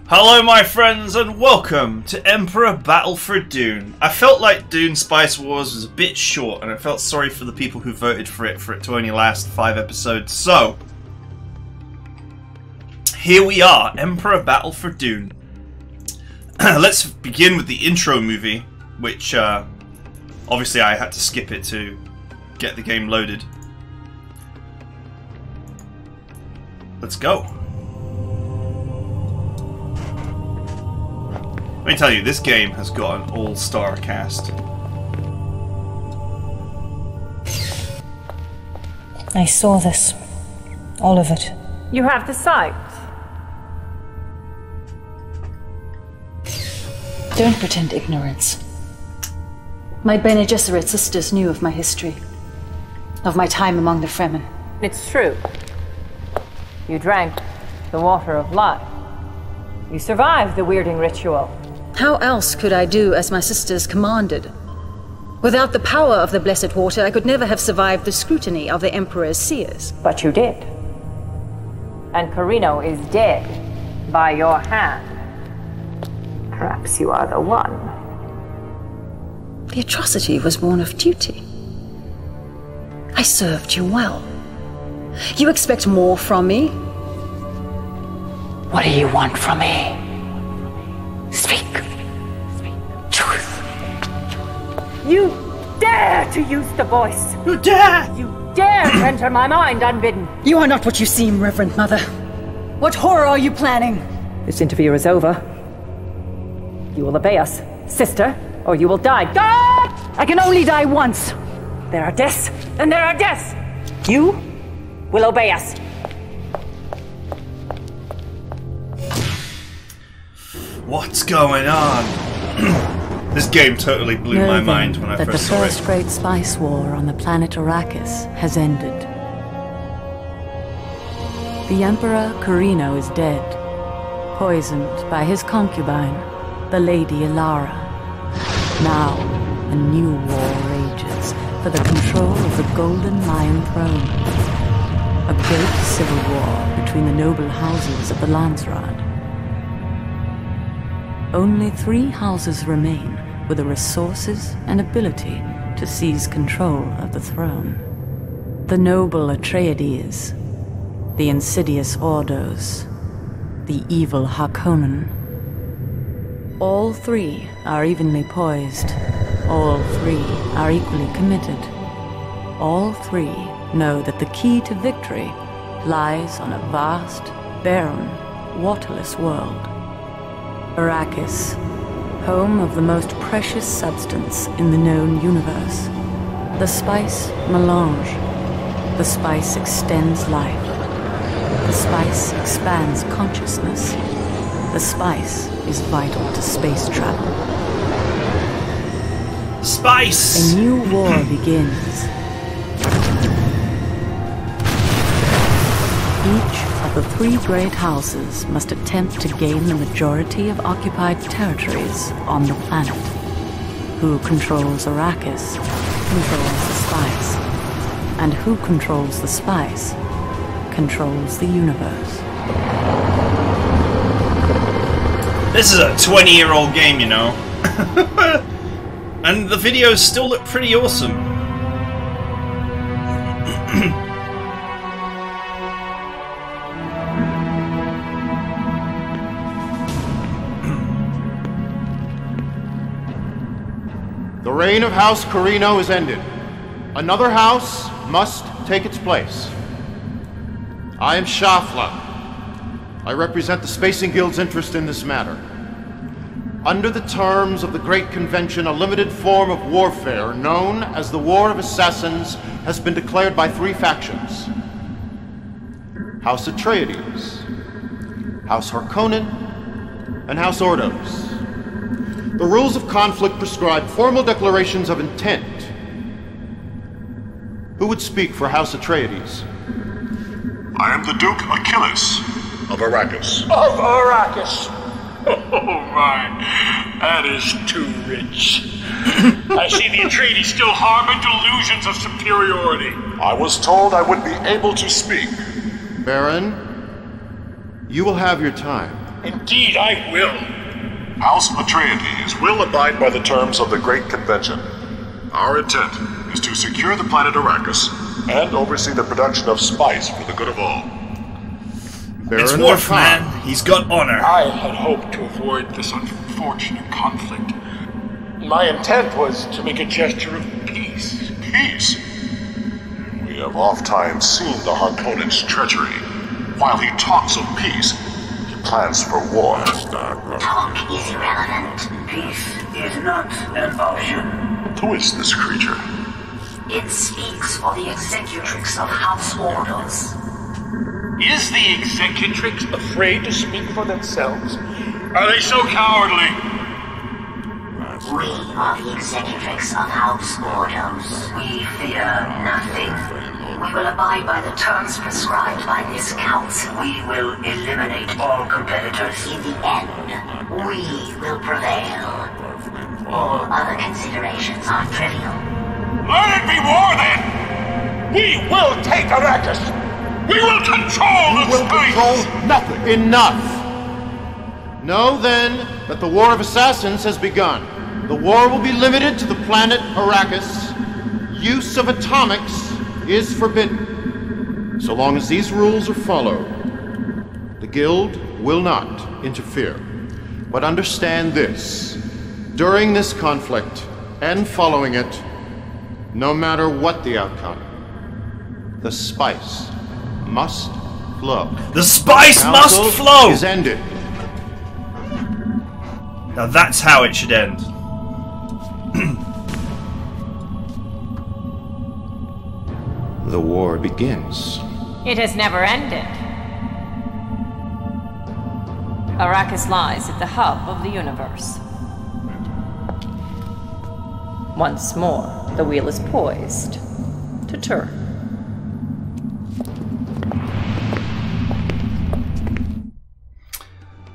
Hello my friends and welcome to Emperor Battle for Dune. I felt like Dune Spice Wars was a bit short and I felt sorry for the people who voted for it to only last 5 episodes. So, here we are, Emperor Battle for Dune. Let's begin with the intro movie, which obviously I had to skip it to get the game loaded. Let's go. Let me tell you, this game has got an all-star cast. I saw this. All of it. You have the sight. Don't pretend ignorance. My Bene Gesserit sisters knew of my history. Of my time among the Fremen. It's true. You drank the water of life. You survived the weirding ritual. How else could I do as my sisters commanded? Without the power of the blessed water, I could never have survived the scrutiny of the Emperor's seers. But you did. And Carino is dead by your hand. Perhaps you are the one. The atrocity was born of duty. I served you well. You expect more from me? What do you want from me? Speak. Truth. You dare to use the voice! You dare! You dare to enter my mind unbidden! You are not what you seem, Reverend Mother. What horror are you planning? This interview is over. You will obey us, sister, or you will die. God! I can only die once. There are deaths, and there are deaths! You will obey us. What's going on? This game totally blew my mind when I first saw it. The first great spice war on the planet Arrakis has ended. The Emperor Carino is dead, poisoned by his concubine, the Lady Ilara. Now, a new war rages for the control of the Golden Lion Throne. A great civil war between the noble houses of the Landsraad. Only 3 houses remain with the resources and ability to seize control of the throne. The noble Atreides, the insidious Ordos, the evil Harkonnen. All 3 are evenly poised. All 3 are equally committed. All 3 know that the key to victory lies on a vast, barren, waterless world. Arrakis, home of the most precious substance in the known universe. The spice melange. The spice extends life. The spice expands consciousness. The spice is vital to space travel. Spice! A new war begins. Each of the 3 great houses must attempt to gain the majority of occupied territories on the planet. Who controls Arrakis controls the spice. And who controls the spice controls the universe. This is a 20-year-old game, you know. And the videos still look pretty awesome. The reign of House Carino is ended. Another house must take its place. I am Shafla. I represent the Spacing Guild's interest in this matter. Under the terms of the Great Convention, a limited form of warfare known as the War of Assassins has been declared by 3 factions. House Atreides, House Harkonnen, and House Ordos. The rules of conflict prescribe formal declarations of intent. Who would speak for House Atreides? I am the Duke Achilles of Arrakis. Of Arrakis! Oh my, that is too rich. I see the Atreides still harbor delusions of superiority. I was told I would be able to speak. Baron, you will have your time. Indeed, I will. House Atreides will abide by the terms of the Great Convention. Our intent is to secure the planet Arrakis and oversee the production of spice for the good of all. It's Worf, man. He's got honor. I had hoped to avoid this unfortunate conflict. My intent was to make a gesture of peace. Peace? We have oft-times seen the Harkonnen's treachery. While he talks of peace, he plans for war. Talk is irrelevant. Peace is not an option. Who is this creature? It speaks for the executrix of House Orders. Is the executrix afraid to speak for themselves? Are they so cowardly? We are the executrix of House Orders. We fear nothing. We will abide by the terms prescribed by this council. We will eliminate all competitors. In the end, we will prevail. All other considerations are trivial. Let it be war then! We will take Arrakis! We will control the space! Control nothing. Enough! Know then that the War of Assassins has begun. The war will be limited to the planet Arrakis. Use of atomics is forbidden. So long as these rules are followed, the Guild will not interfere. But understand this. During this conflict, and following it, no matter what the outcome, the spice must flow. The spice must flow! Is ended. Now that's how it should end. The war begins. It has never ended. Arrakis lies at the hub of the universe. Once more, the wheel is poised to turn.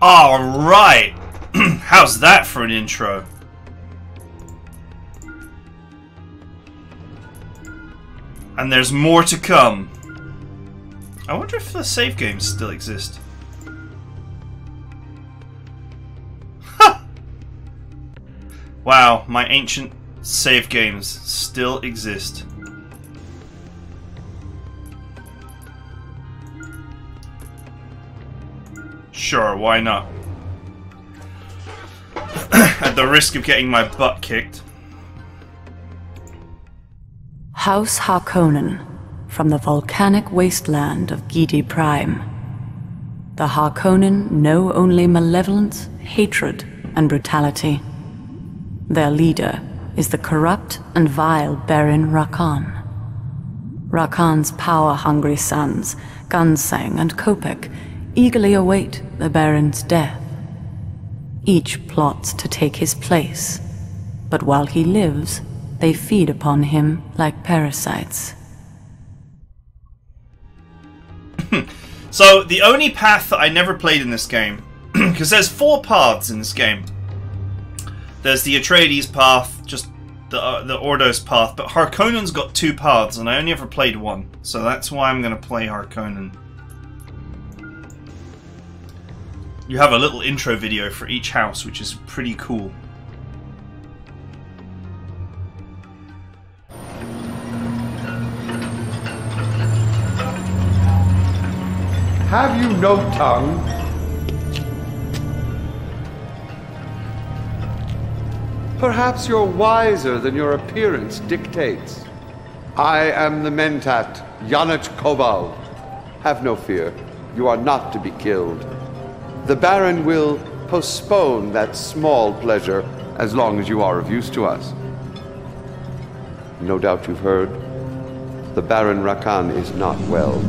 Alright! How's that for an intro? And there's more to come. I wonder if the save games still exist. Ha! Wow, my ancient save games still exist. Sure, why not? At the risk of getting my butt kicked. House Harkonnen, from the volcanic wasteland of Gidi Prime. The Harkonnen know only malevolence, hatred, and brutality. Their leader is the corrupt and vile Baron Rakan. Rakan's power-hungry sons, Gunsang and Kopek, eagerly await the Baron's death. Each plots to take his place, but while he lives, they feed upon him like parasites. So, the only path that I never played in this game, because there's 4 paths in this game. There's the Atreides path, just the Ordos path, but Harkonnen's got 2 paths, and I only ever played 1. So that's why I'm going to play Harkonnen. You have a little intro video for each house, which is pretty cool. Have you no tongue? Perhaps you're wiser than your appearance dictates. I am the Mentat, Yanich Kobal. Have no fear. You are not to be killed. The Baron will postpone that small pleasure as long as you are of use to us. No doubt you've heard. The Baron Rakan is not well.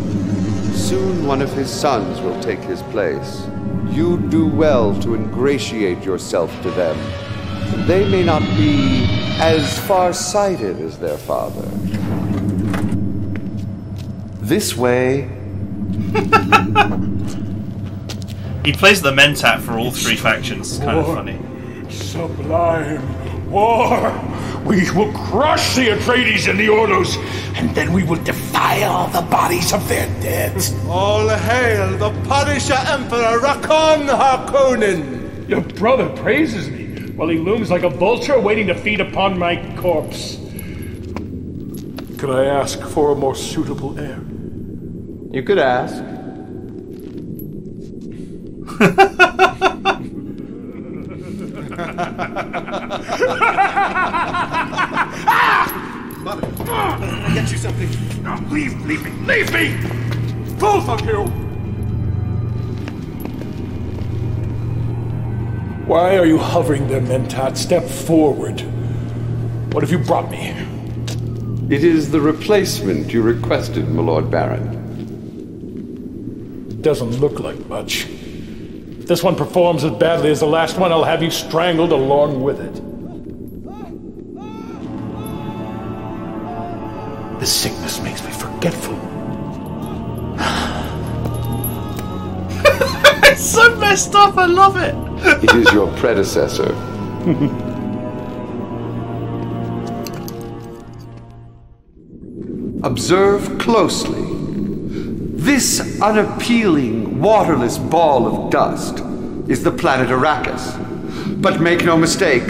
Soon one of his sons will take his place. You do well to ingratiate yourself to them. They may not be as far-sighted as their father. This way. He plays the Mentat for all 3 factions. It's kind of funny. Sublime war! We will crush the Atreides and the Ordos, and then we will defile the bodies of their dead. All hail the Punisher Emperor Rakon Harkonnen! Your brother praises me, while he looms like a vulture waiting to feed upon my corpse. Could I ask for a more suitable heir? You could ask. Mother, can I get you something? No, leave me! Leave me! Both of you! Why are you hovering there, Mentat? Step forward. What have you brought me? It is the replacement you requested, my Lord Baron. Doesn't look like much. If this one performs as badly as the last one, I'll have you strangled along with it. This sickness makes me forgetful. It's so messed up, I love it! It is your predecessor. Observe closely. This unappealing, waterless ball of dust is the planet Arrakis. But make no mistake,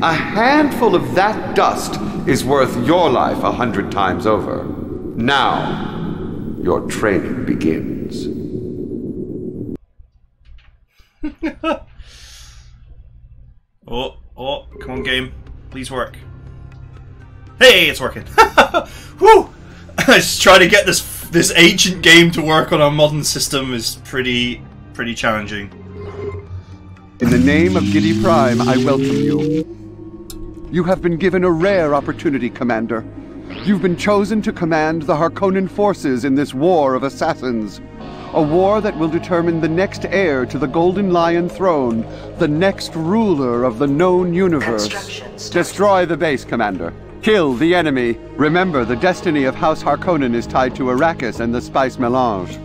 a handful of that dust is worth your life 100 times over. Now, your training begins. Oh, come on, game. Please work. Hey, it's working. Woo! Just trying to get this ancient game to work on a modern system is pretty challenging. In the name of Giddy Prime, I welcome you. You have been given a rare opportunity, Commander. You've been chosen to command the Harkonnen forces in this war of assassins. A war that will determine the next heir to the Golden Lion throne, the next ruler of the known universe. Destroy the base, Commander. Kill the enemy. Remember, the destiny of House Harkonnen is tied to Arrakis and the spice melange.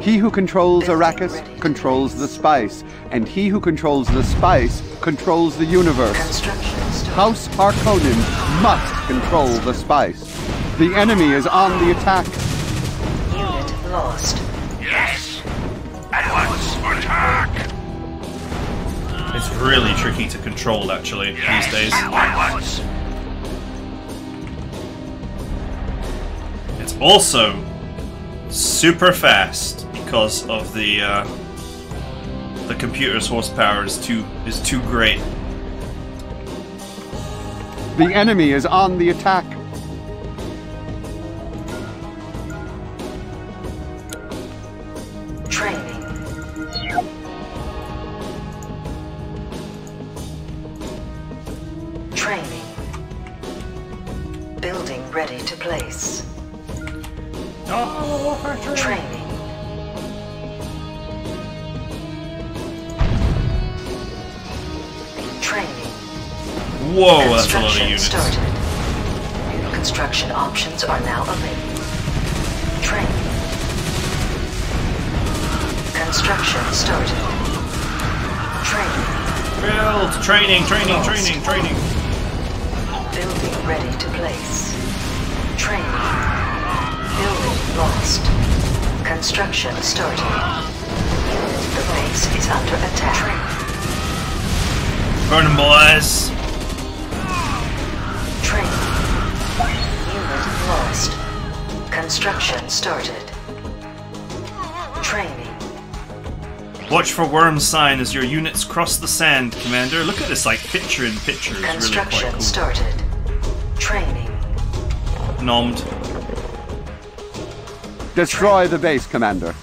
He who controls Arrakis controls the spice, and he who controls the spice controls the universe. House Harkonnen must control the spice. The enemy is on the attack. Unit lost. Yes! At once, attack! It's really tricky to control, actually, these days. At once! It's also super fast because of the computer's horsepower is too great. The enemy is on the attack. Training. Training. Building ready to place. Training. Training. Whoa, that's a lot of units. Started. Construction options are now available. Training. Construction started. Training. Build! Training! Building ready to place. Training. Building lost. Construction started. The base is under attack. Burn them, boys! Training. Unit lost. Construction started. Training. Watch for worm sign as your units cross the sand, Commander. Look at this, like, picture-in-picture. It's really quite Construction cool. started. Training. Nommed. Destroy the base, Commander.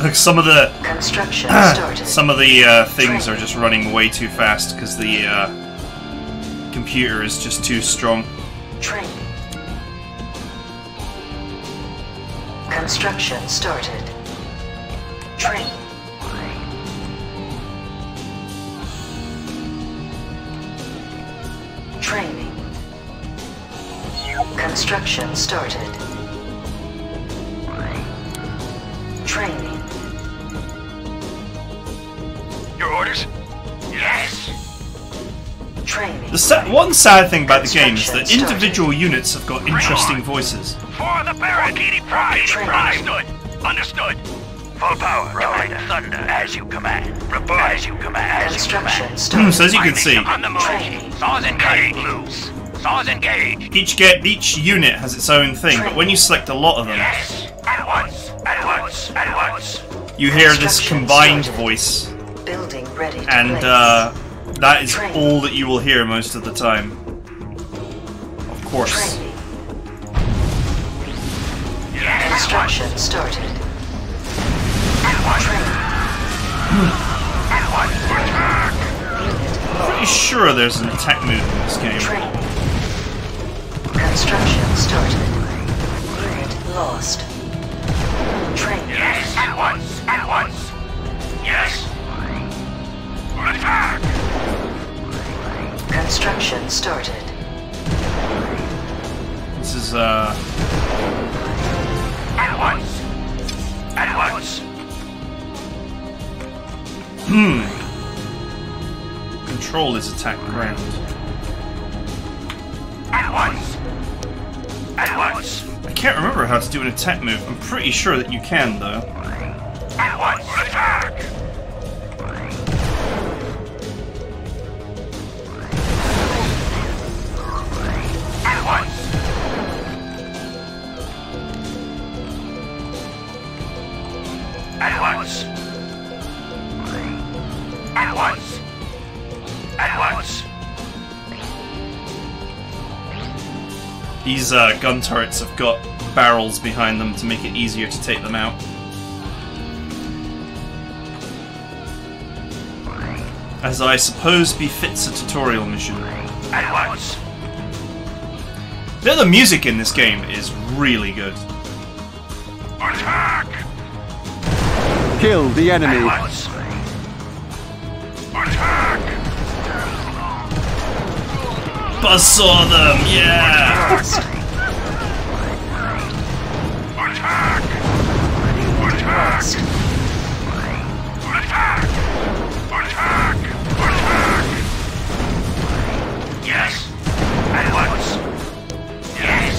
Like some of the Construction started. some of the things are just running way too fast because the computer is just too strong. Training. Construction started. Training. Training. Construction started. Training. Your orders? Yes! One sad thing about the game is that individual units have got interesting voices. For the barrack, Understood. Understood. Full power. Commander. Thunder. As you command. Report. As you command. Construction So as you can see, On the move. Saws engaged. Loose. Saws engaged. each unit has its own thing, but when you select a lot of them, Yes. At once. At once. At once. you hear this combined voice, Building ready to and place. that is all that you will hear most of the time. Of course. Training. Yes. Construction started. I'm pretty sure there's an attack move in this game. Training. Construction started. Unit lost. Training. Yes. At once. At once. Yes. Attack. Construction started. This is At once. At once. control is attack ground. At once. At once. I can't remember how to do an attack move. I'm pretty sure that you can though. At once. Attack. At once. At once. At once. At once. These gun turrets have got barrels behind them to make it easier to take them out. As I suppose befits a tutorial mission. At once. The music in this game is really good. Attack. Kill the enemy. At once. Attack. Buzzsaw them, yeah! Attack. Attack. Attack. Attack. Attack. Yes. At once. Yes.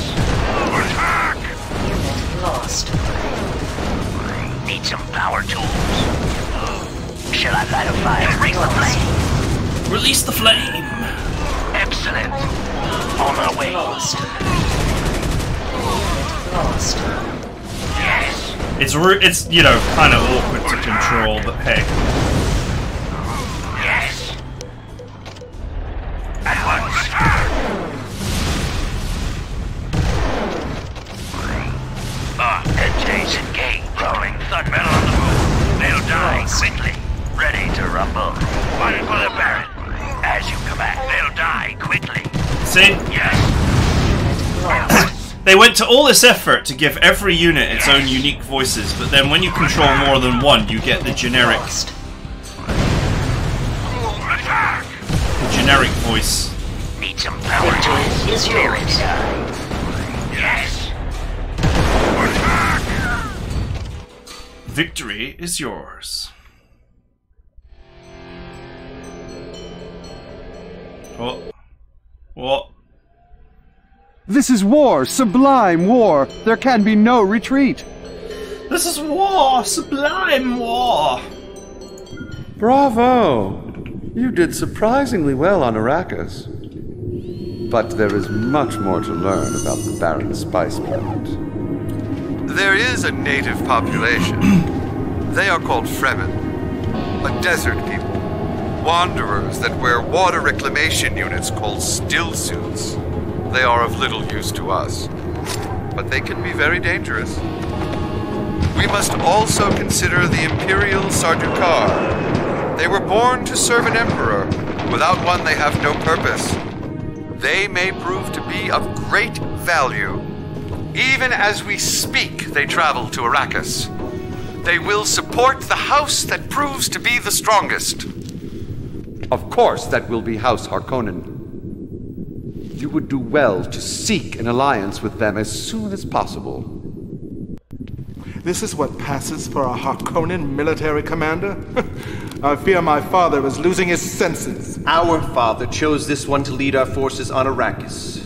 Attack. Unit lost. Need some power tools. Shall I light a fire? Bring the flame. Release the flame! Excellent. On our way. Lost. Unit lost. Yes. It's you know, kind of awkward to control, but hey. Yes. At once. Adjacent gate. Rolling thunder. Men on the move. They'll die quickly. Ready to rumble. Fighting for the Baron. As you command. They'll die quickly. See? Yes. At once. They went to all this effort to give every unit its own unique voices, but then when you control more than one, you get the generic Attack. voice. Need some power tools. Is yours. Yes. Attack. Victory is yours. What? This is war, sublime war. There can be no retreat. This is war, sublime war. Bravo! You did surprisingly well on Arrakis. But there is much more to learn about the barren spice planet. There is a native population. They are called Fremen, a desert people. Wanderers that wear water reclamation units called still suits. They are of little use to us, but they can be very dangerous. We must also consider the Imperial Sardaukar. They were born to serve an emperor. Without one, they have no purpose. They may prove to be of great value. Even as we speak, they travel to Arrakis. They will support the house that proves to be the strongest. Of course, that will be House Harkonnen. You would do well to seek an alliance with them as soon as possible. This is what passes for a Harkonnen military commander? I fear my father is losing his senses. Our father chose this one to lead our forces on Arrakis.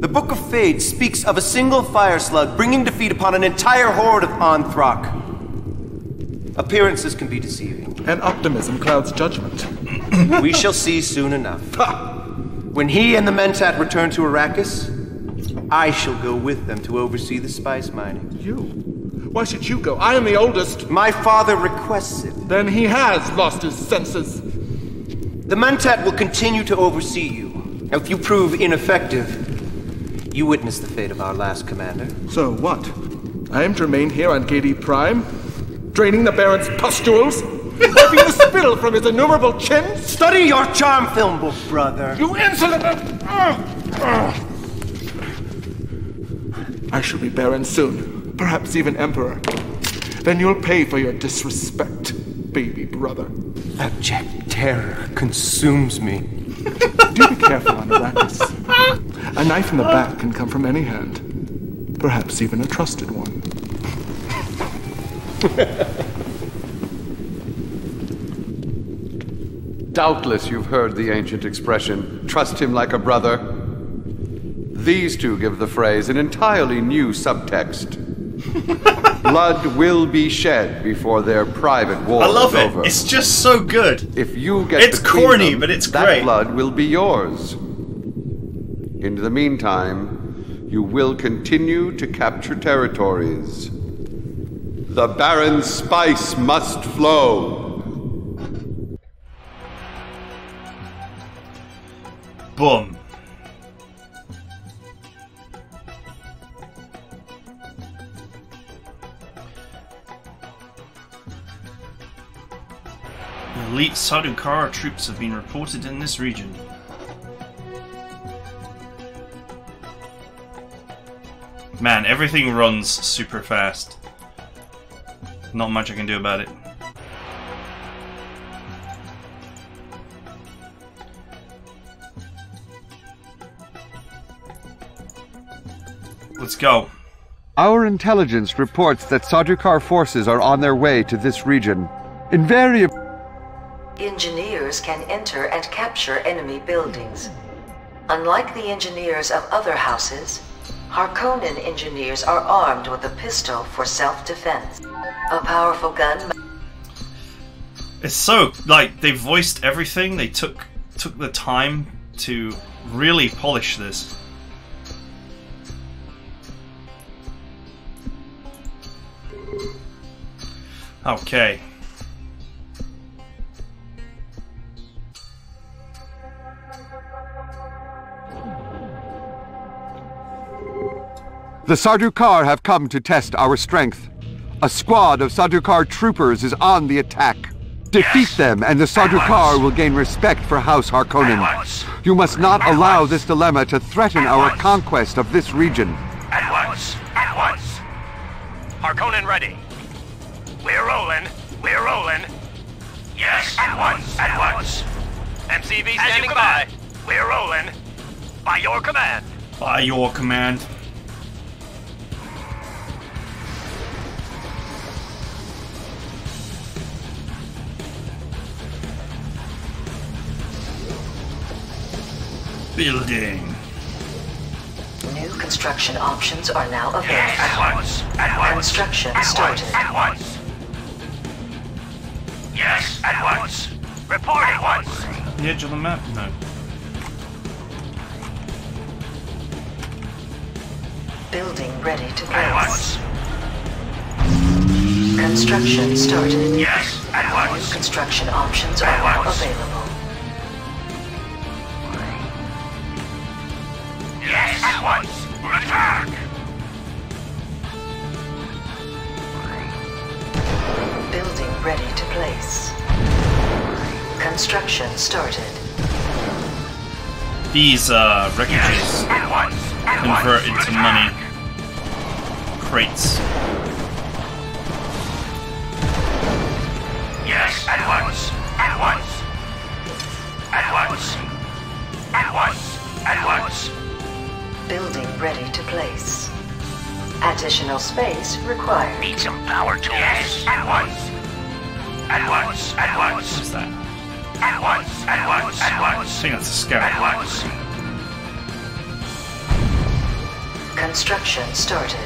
The Book of Fate speaks of a single fire slug bringing defeat upon an entire horde of Anthrok. Appearances can be deceiving. And optimism clouds judgment. We shall see soon enough. When he and the Mentat return to Arrakis, I shall go with them to oversee the spice mining. You? Why should you go? I am the oldest. My father requests it. Then he has lost his senses. The Mentat will continue to oversee you. Now, if you prove ineffective, you witness the fate of our last commander. So what? I am to remain here on Gedi Prime? Draining the Baron's pustules? Wiping the spittle from his innumerable chins? Study your charm film book, brother. You insolent... I shall be Baron soon. Perhaps even Emperor. Then you'll pay for your disrespect, baby brother. Abject terror consumes me. Do be careful on Arrakis. A knife in the back can come from any hand. Perhaps even a trusted one. Doubtless you've heard the ancient expression, trust him like a brother. These two give the phrase an entirely new subtext. Blood will be shed before their private war I love is it. over. It's just so good. If you get It's between corny, them, but it's that great. blood will be yours. In the meantime, you will continue to capture territories. The Baron's spice must flow. Boom. Elite Sardaukar troops have been reported in this region. Man, everything runs super fast. Not much I can do about it. Let's go. Our intelligence reports that Sardaukar forces are on their way to this region. Engineers can enter and capture enemy buildings. Unlike the engineers of other houses, Harkonnen engineers are armed with a pistol for self-defense. A powerful gun... It's so, like, they voiced everything. They took the time to really polish this. Okay. The Sardaukar have come to test our strength. A squad of Sardaukar troopers is on the attack. Defeat them, and the Sardaukar will gain respect for House Harkonnen. You must not allow this dilemma to threaten our conquest of this region. At once! At once! Harkonnen ready. We're rolling. We're rolling. Yes, at once. At once. MCV standing by. We're rolling. By your command. By your command. Building. New construction options are now available. Yes, at once. At once. Construction at started. Once. At once. Yes, at once. Report at once. The edge of the map? No. Building ready to At place. once. Construction started. Yes, at New once. construction options are At now once. available. Yes, at once. Attack. Building ready to place. Construction started. These wreckages At once. At convert once. into Attack. money crates. Yes, at once. At once. At once. At once. At once. Building ready to place. Additional space required. Need some power tools. Yes, at once. At once. At once. What's that? At once. At once. At once. I think that's a scout. At once. Construction started.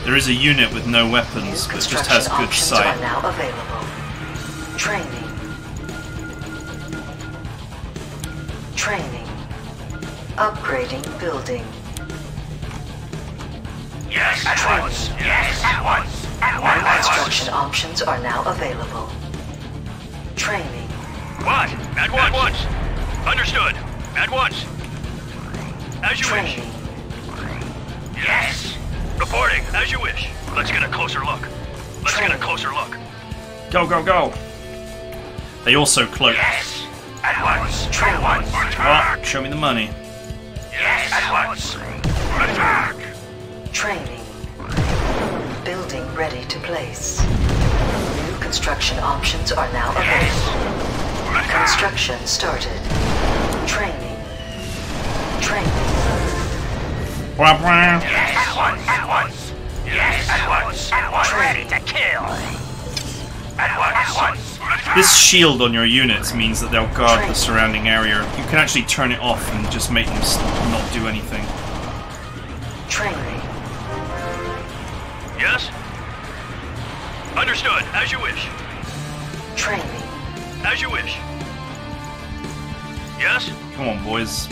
There is a unit with no weapons, but just has good Options sight. are now available. Training. Training. Upgrading building. Yes, at once. Yes, at once. At once. New construction options are now available. Training. What? At once. Understood. At once. As you wish. Training. Yes. Reporting. As you wish. Let's get a closer look. Let's get a closer look. Go, go, go! They also cloak. Yes. At once. Training. At once. Oh, show me the money. Yes. At once. Attack. Training. Building ready to place. New construction options are now available. Construction started. Training. Training. Wah, wah. Yes. At once. At once. Yes. At once. At once. Ready to kill. At once. At once. This shield on your units means that they'll guard the surrounding area. You can actually turn it off and just make them not do anything. Training. Yes. Understood. As you wish. Training. As you wish. Yes. Come on, boys.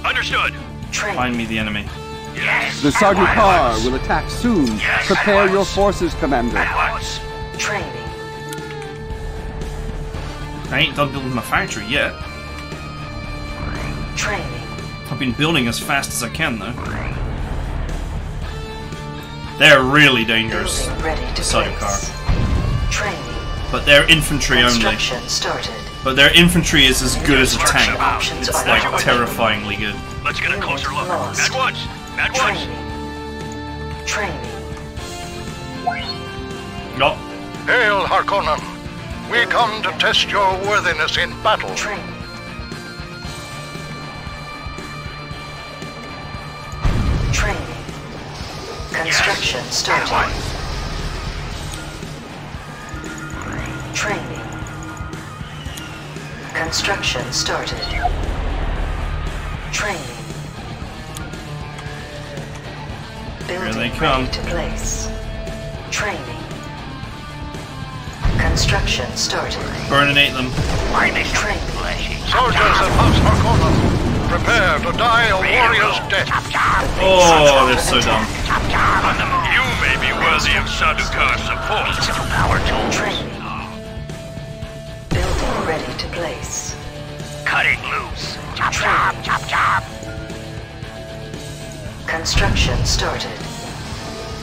Understood. Training. Find me the enemy. Yes. The Sardaukar will attack soon. Yes, Prepare at your once. forces, Commander. At once. Training. I ain't done building my factory yet. Training. I've been building as fast as I can, though. They're really dangerous, Building ready to Sardaukar. place. Training. But they're infantry only. Construction started. But their infantry is as good as a tank. Options It's are like now terrifyingly good. Let's get a closer look. Lost. At once. At once. Training. Training. No. Hail, Harkonnen. We come to test your worthiness in battle. Training. Training. Construction started. Training. Construction started. Training. Building they come. ready to place. Training. Construction started. Burninate them. Training. Soldiers of House Harkonnen, prepare to die a warrior's death. Oh, they're so dumb. You may be worthy of Sardaukar support. Power tools. Training. Building ready to place. Cutting loose. Chop, chop, chop, chop. Construction started.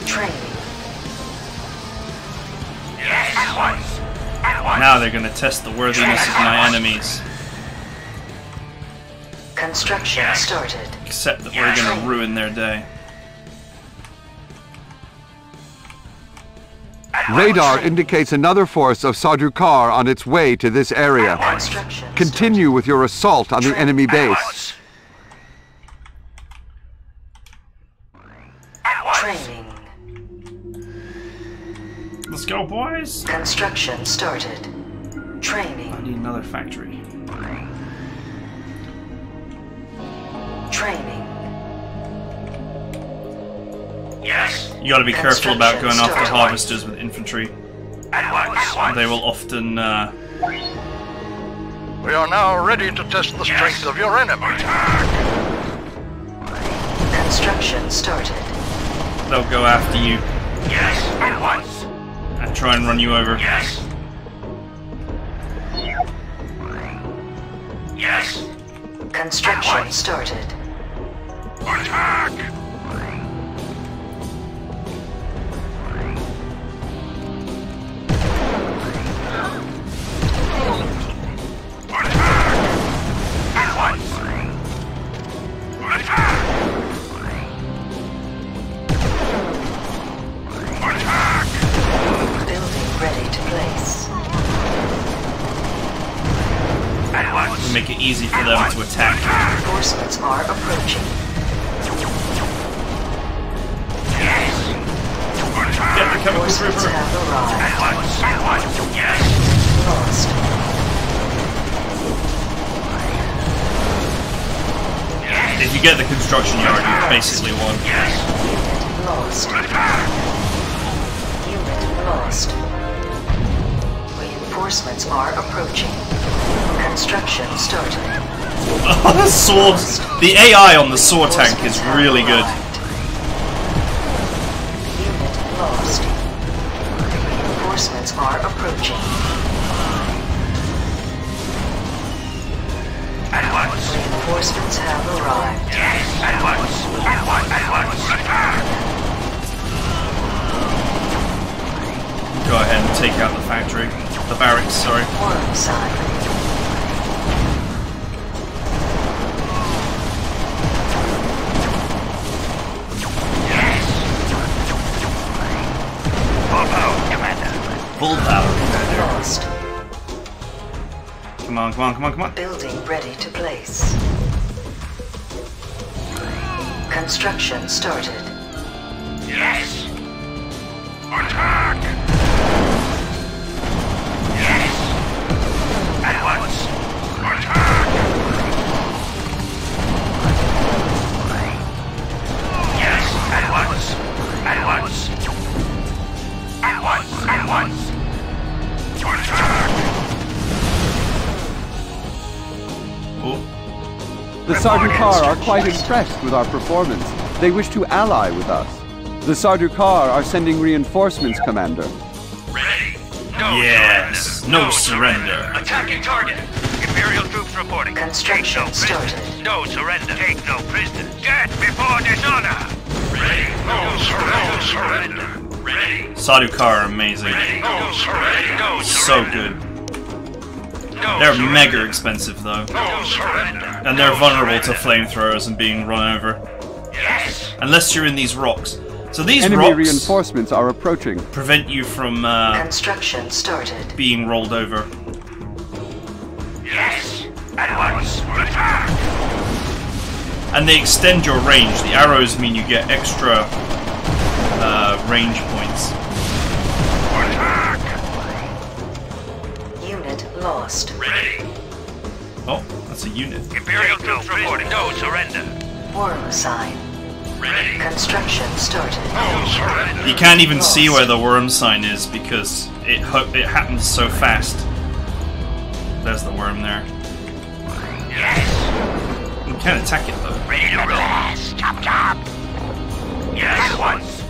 Training. Yes. At once. At once. Now they're gonna test the worthiness of my enemies. Construction started. Except that we're gonna ruin their day. Radar indicates another force of Sardaukar on its way to this area. Construction Continue with your assault on the enemy base. Training. Let's go, boys! Construction started. Training. I need another factory. Training. Yes. You gotta be careful about going after Construction harvesters with infantry. At once. At once. They will often, We are now ready to test the strength of your enemy. Construction started. they'll go after you Yes. At once. and try and run you over. Yes. Yes. Construction started. Attack. At once. Attack. Attack. Building ready to place. At once. Make it easy for them to attack. Reinforcements are approaching. Yes. Get the chemical Reinforcements trooper. have arrived. At once. At once. Yes. get the construction yard, you basically won. Lost. Unit lost. Reinforcements are approaching. Construction started. The swords. The AI on the sword tank is really good. Unit lost. Reinforcements are approaching. At once. Reinforcements have arrived. Yes, at once. At once. At once. Attack. Go ahead and take out the factory. The barracks, sorry. Worm side. Full power, Commander. Full power, Commander. Lost. Come on, come on, come on, come on. Building ready to place. Construction started. Yes. Attack. Yes. At once. Attack. Yes. At once. At once. At once. At once. Attack. Oh. The Sardaukar are quite impressed with our performance. They wish to ally with us. The Sardaukar are sending reinforcements, Commander. Ready. No Yes. surrender. No surrender. Attacking target. Imperial troops reporting. Construction started. No surrender. Take no prisoners. Death before dishonor. Ready. No surrender. Ready. Sardaukar are amazing. Ready. No surrender. No So surrender. good. No They're surrender. mega expensive though. No surrender. And they're No vulnerable to surrender. flamethrowers and being run over. Yes. Unless you're in these rocks. So these Enemy rocks reinforcements are approaching. prevent you from Construction started. being rolled over. Yes. At once. Attack. And they extend your range. The arrows mean you get extra range points. Attack. Unit lost. Ready. Oh, that's a unit. Imperial troops reporting. No surrender. Worm sign. Ready. Construction started. No surrender. You can't even see where the worm sign is because it happens so fast. There's the worm there. Yes. You can't attack it though. Ready to blast. Chop chop. Yes. At once.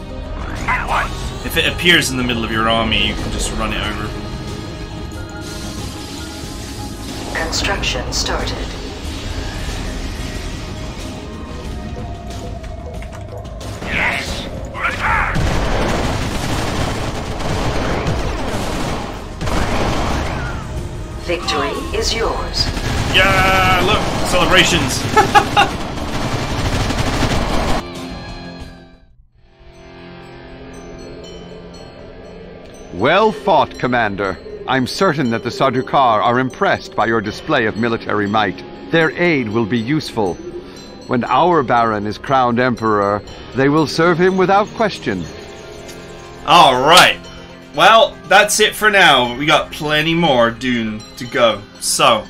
At once. If it appears in the middle of your army, you can just run it over. Construction started. Yes. Attack. Victory is yours. Yeah, look, celebrations. Well fought, Commander. I'm certain that the Sardaukar are impressed by your display of military might. Their aid will be useful. When our Baron is crowned Emperor, they will serve him without question. Alright. Well, that's it for now. We got plenty more Dune to go. So,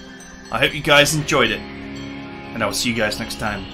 I hope you guys enjoyed it. And I will see you guys next time.